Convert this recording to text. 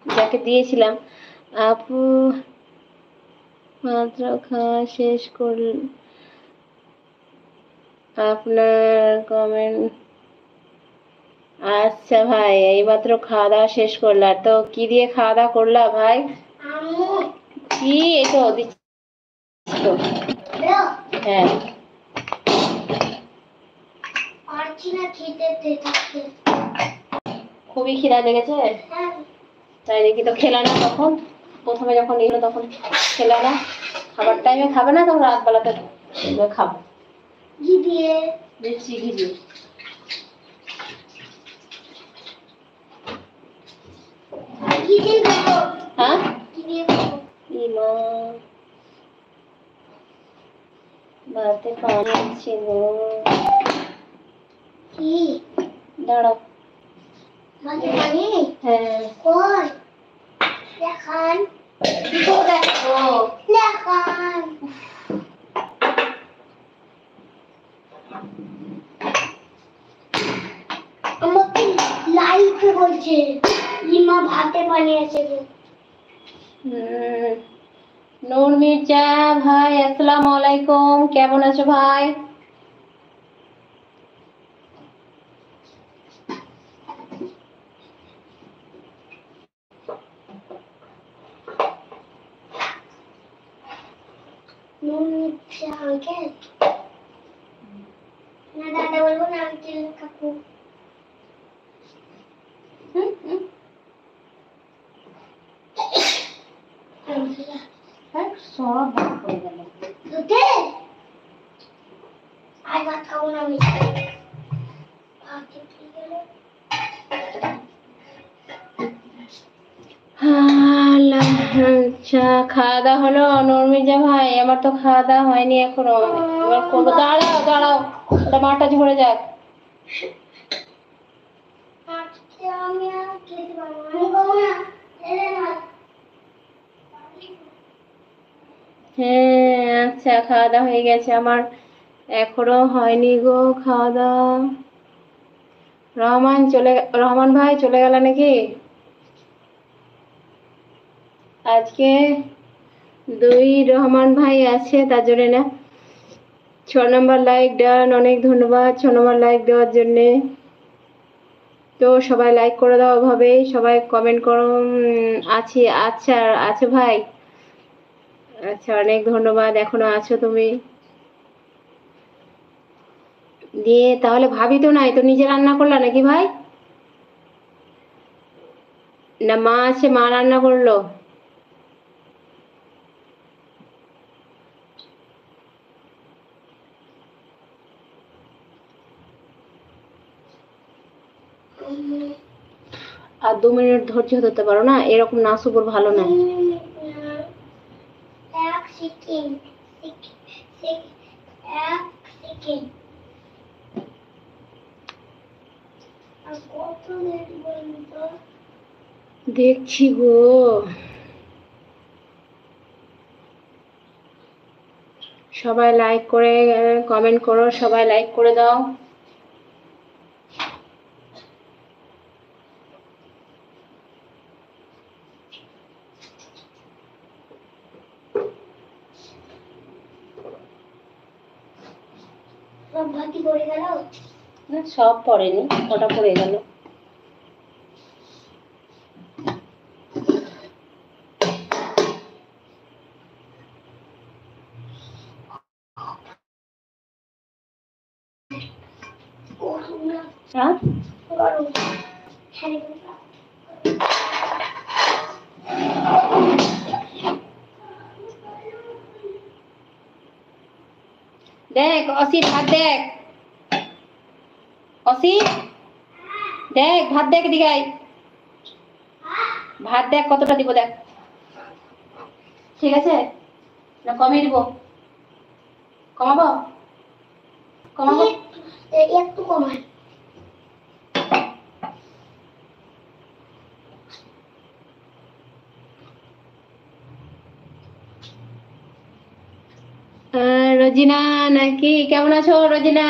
যাকে দিয়েছিলাম। আপু মাত্র খাওয়া শেষ করল, আপনার কমেন্ট। আচ্ছা ভাই, এইমাত্র খাওয়া দাওয়া শেষ করলা? তো কি দিয়ে খাওয়া দাওয়া করলা ভাই? কি এই তো দিচ্ছি তো। হ্যাঁ, খুবই খিদা লেগেছে। তাই নাকি? তো খেলা না তখন? প্রথমে যখন এলো তখন খেলা না? খাবার টাইমে খাবে না, তখন রাত বেলাতে খাবো। ঘি দিয়ে দিচ্ছি, ঘি দিয়ে। হ্যাঁ, ভাতে পানি ছিল। দাঁড়াও, হ্যাঁ কই দেখান, দেখো দেখান। আমাকে লাইভে বলছে লিমা ভাতে বানিয়েছে। নূর মির্জা ভাই, আসসালামু আলাইকুম, কেমন আছো ভাই? নূর মির্জা আঙ্কেল না, দাদা বলবো না, আঙ্কেল কাকু। সব ভাগ হয়ে গেল। আর ভাত খাবো না আমি। আচ্ছা, খাওয়া দাওয়া হলো নূর মির্জা ভাই? আমার তো খাওয়া দাওয়া হয়নি এখনো, এবার করবো। দাঁড়াও দাঁড়াও, ওটা মাঠটা ঝরে যাক। হ্যাঁ আচ্ছা, খাওয়া দাওয়া হয়ে গেছে আমার, এখনো হয়নি গো খাওয়া দাওয়া। রহমান ভাই চলে গেল নাকি? আজকে দুই রহমান ভাই আছে, তার জন্য না। 6 নম্বর লাইক ডান, অনেক ধন্যবাদ 6 নম্বর লাইক দেওয়ার জন্যে। তো সবাই লাইক করে দাও, ওভাবেই সবাই কমেন্ট করো। আছি, আচ্ছা আছো ভাই? আচ্ছা, অনেক ধন্যবাদ, এখনো আছো তুমি। দিয়ে তাহলে ভাবি তো নাই, তো নিজে রান্না করলা নাকি ভাই? না মা আছে, মা রান্না করলো? আর 2 মিনিট ধৈর্য ধরতে পারো না? এরকম নাসুপুর ভালো না। দেখছি গো। সবাই লাইক করে কমেন্ট করো, সবাই লাইক করে দাও। সব ভাতি পড়ে গেল না? সব পড়েনি, ওটা পড়ে গেল। হ্যাঁ, দেখ অসি, ভাত দেখ অসি, দেখ ভাত দেখ, এদিকে আয়। ভাত দেখ কতটা দিব, দেখ। ঠিক আছে না কমিয়ে দিব? কমাবো, কমাবো, একটু কমাই। রোজিনা নাকি? কেমন আছো রোজিনা?